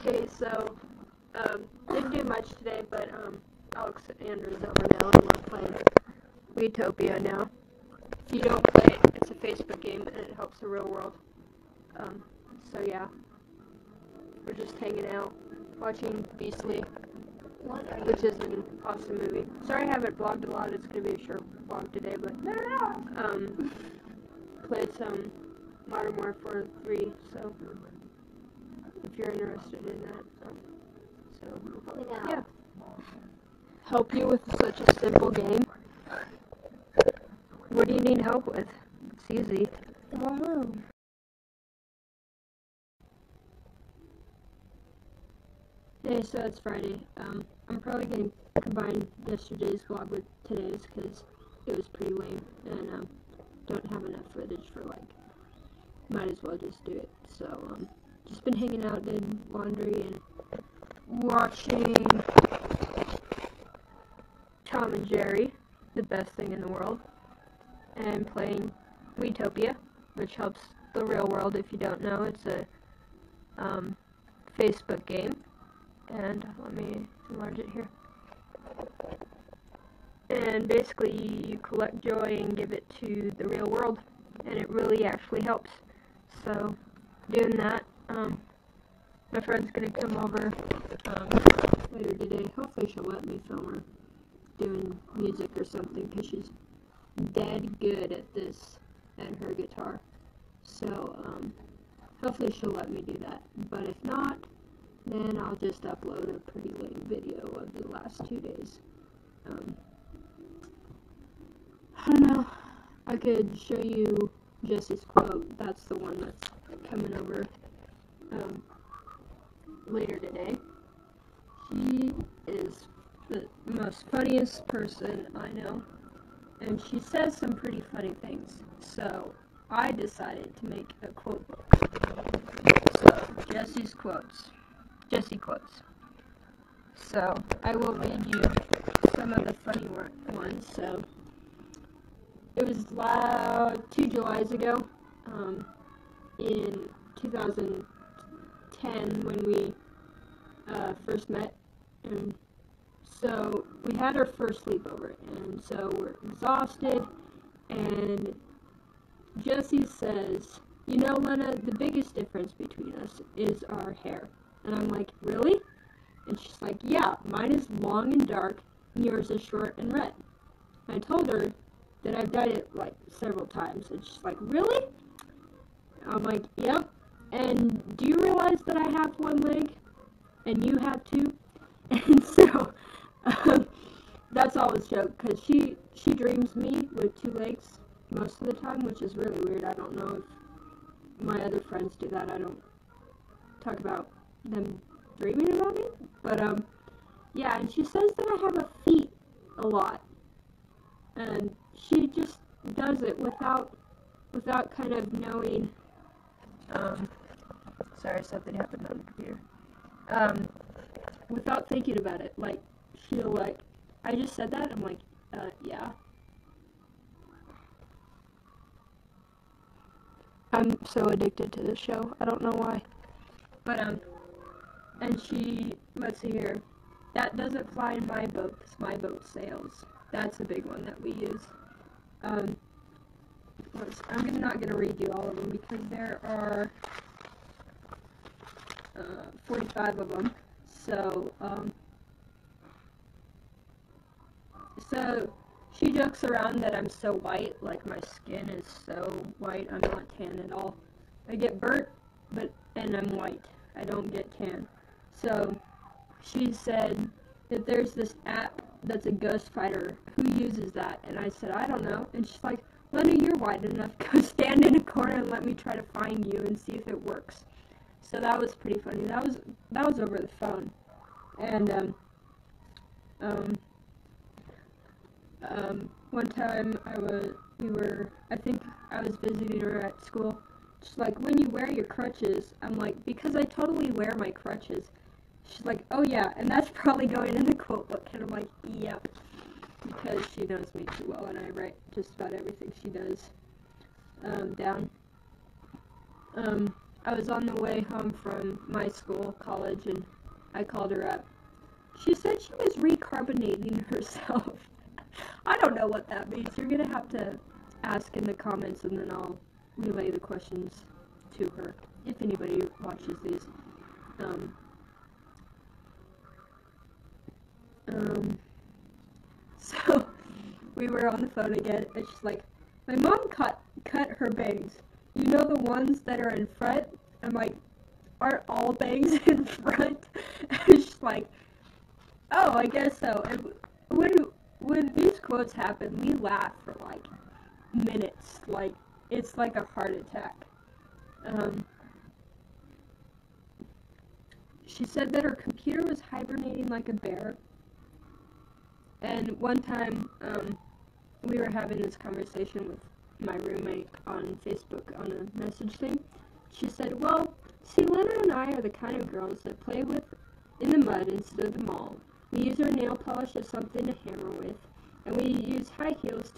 Okay, so, didn't do much today, but, Alexander's over now, and we're playing Utopia now. If you don't play it, it's a Facebook game, and it helps the real world. So yeah. We're just hanging out, watching Beastly, which is an awesome movie. Sorry I haven't vlogged a lot, it's gonna be a short vlog today, but, played some Modern Warfare 3, so, if you're interested in that, yeah. Help you with such a simple game? What do you need help with? It's easy. Hey, so it's Friday. I'm probably going to combine yesterday's vlog with today's because it was pretty lame and don't have enough footage for might as well just do it. So just been hanging out, did laundry and watching Tom and Jerry, the best thing in the world, and playing Utopia, which helps the real world. If you don't know, it's a Facebook game. And let me enlarge it here. And basically you collect joy and give it to the real world, and it really actually helps. So doing that, my friend's gonna come over later today. Hopefully she'll let me film her doing music or something, because she's dead good at this, at her guitar. So hopefully she'll let me do that. But if not, then I'll just upload a pretty lame video of the last 2 days. I don't know. I could show you Jesse's quote. That's the one that's coming over later today. She is the most funniest person I know, and she says some pretty funny things. So I decided to make a quote book. So Jesse's quotes. Jesse quotes. So I will read you some of the funny ones. So it was 2 Julys ago, in 2010 when we first met, and so we had our first sleepover, and so we're exhausted, and Jesse says, "You know, Lena, the biggest difference between us is our hair." And I'm like, "Really?" And she's like, "Yeah, mine is long and dark, and yours is short and red." And I told her that I've dyed it several times, and she's like, "Really?" I'm like, "Yep. And do you realize that I have one leg, and you have two?" And so that's always a joke, because she dreams me with 2 legs most of the time, which is really weird. I don't know if my other friends do that. I don't talk about them dreaming about me, but yeah, and she says that I have a feet a lot, and she just does it without kind of knowing. Sorry, something happened on the computer. Without thinking about it, she'll I just said that. I'm like, yeah. I'm so addicted to this show. I don't know why. But, and she, let's see here, that doesn't fly in my boat, because my boat sails. That's a big one that we use. I'm not going to read you all of them, because there are 45 of them. So, so she jokes around that I'm so white, like my skin is so white. I'm not tan at all. I get burnt, and I'm white. I don't get tan. So she said that there's this app that's a ghost fighter. Who uses that? And I said, I don't know. And she's like, "Lena, you're white enough. Go stand in a corner and let me try to find you and see if it works." So that was pretty funny. That was over the phone. And one time I think I was visiting her at school. She's like, "When you wear your crutches," I'm like, "Because I totally wear my crutches." She's like, "Oh yeah, and that's probably going in the quote book." And I'm like, "Yep," because she knows me too well, and I write just about everything she does down. I was on the way home from my school, college, and I called her up. She said she was recarbonating herself. I don't know what that means. You're gonna have to ask in the comments, and then I'll relay the questions to her if anybody watches these. So we were on the phone again, and she's like, "My mom cut her bangs. You know the ones that are in front?" I'm like, "Aren't all bangs in front?" And she's like, "Oh, I guess so." And when these quotes happen, we laugh for like minutes. Like it's like a heart attack. She said that her computer was hibernating like a bear. And one time, we were having this conversation with my roommate on Facebook on a message thing. She said, "Well, see, Lena and I are the kind of girls that play with in the mud instead of the mall. We use our nail polish as something to hammer with, and we use high heels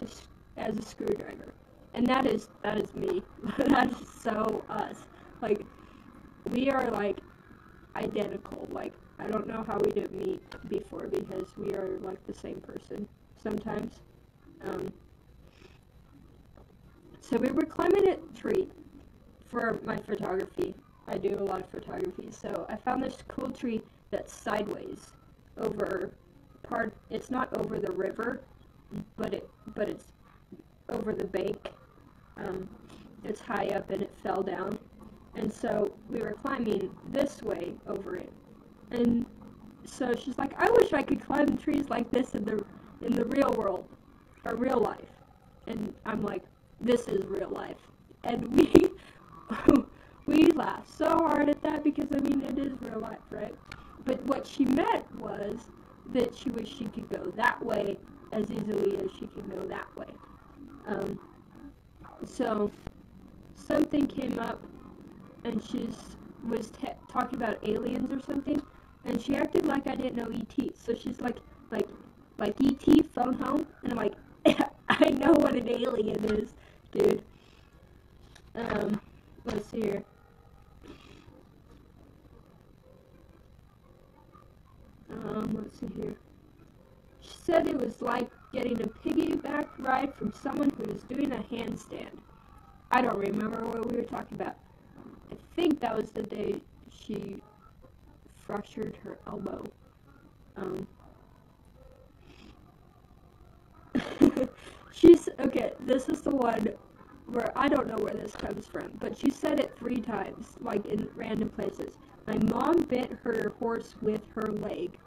as a screwdriver." And that is me. That is so us. Like, we are like identical. Like, I don't know how we didn't meet before, because we are like the same person sometimes. So we were climbing a tree for my photography. I do a lot of photography. So I found this cool tree that's sideways over it's not over the river, but it's over the bank. It's high up and it fell down. And so we were climbing this way over it. And so she's like, "I wish I could climb trees like this in the real world, or real life." And I'm like, "This is real life." And we laughed so hard at that, because I mean, it is real life, right? But what she meant was that she wished she could go that way as easily as she can go that way. So something came up, and she was talking about aliens or something, and she acted like I didn't know E.T. So she's like E.T. phone home, and I'm like, "I know what an alien is, dude." Let's see here. Let's see here. She said it was like getting a piggyback ride from someone who was doing a handstand. I don't remember what we were talking about. I think that was the day she fractured her elbow. Okay, this is the one where I don't know where this comes from, but she said it 3 times, like in random places. "My mom bit her horse with her leg."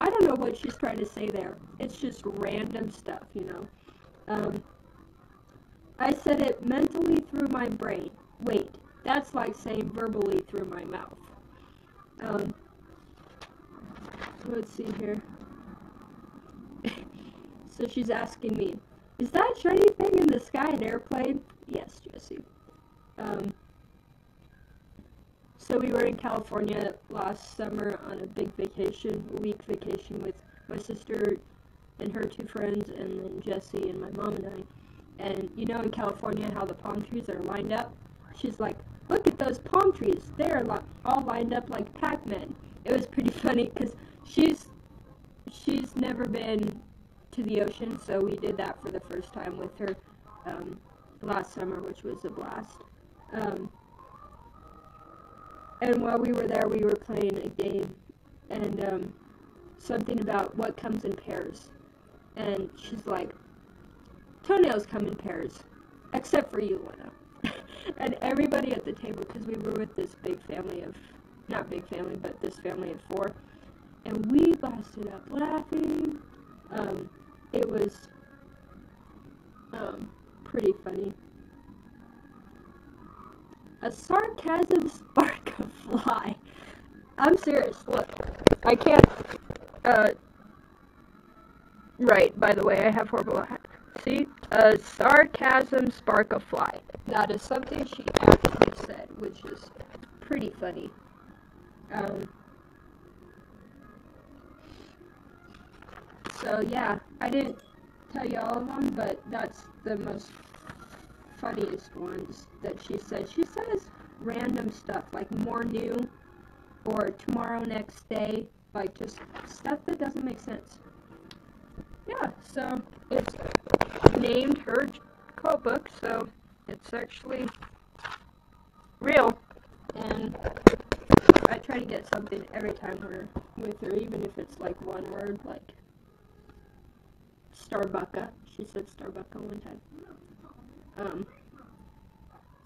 I don't know what she's trying to say there. It's just random stuff, you know. "I said it mentally through my brain." Wait, that's like saying verbally through my mouth. Let's see here. So she's asking me, "Is that shiny thing in the sky an airplane?" Yes, Jesse. So we were in California last summer on a big vacation, a week vacation with my sister and her 2 friends, and then Jesse and my mom and I. And you know in California how the palm trees are lined up? She's like, "Look at those palm trees. They're all lined up like Pac-Man." It was pretty funny, because she's never been to the ocean, so we did that for the first time with her last summer, which was a blast. And while we were there, we were playing a game, and something about what comes in pairs. And she's like, "Toenails come in pairs, except for you, Lena." And everybody at the table, because we were with this big family of, not big family, but this family of 4, and we busted up laughing. It was pretty funny. "A sarcasm spark a fly." I'm serious. Look, I can't. Right. By the way, I have horrible. See, "A sarcasm spark a fly." That is something she actually said, which is pretty funny. So yeah, I didn't tell you all of them, but that's the most funniest ones that she said. She says random stuff, like more new, or tomorrow next day, like just stuff that doesn't make sense. Yeah, so it's named her quote book, so it's actually real, and I try to get something every time we're with her, even if it's like one word, like Starbucka. She said Starbucka one time.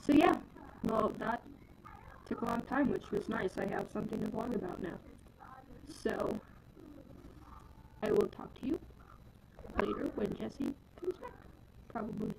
So yeah, well, that took a long time, which was nice. I have something to vlog about now. So I will talk to you later when Jessie comes back, probably.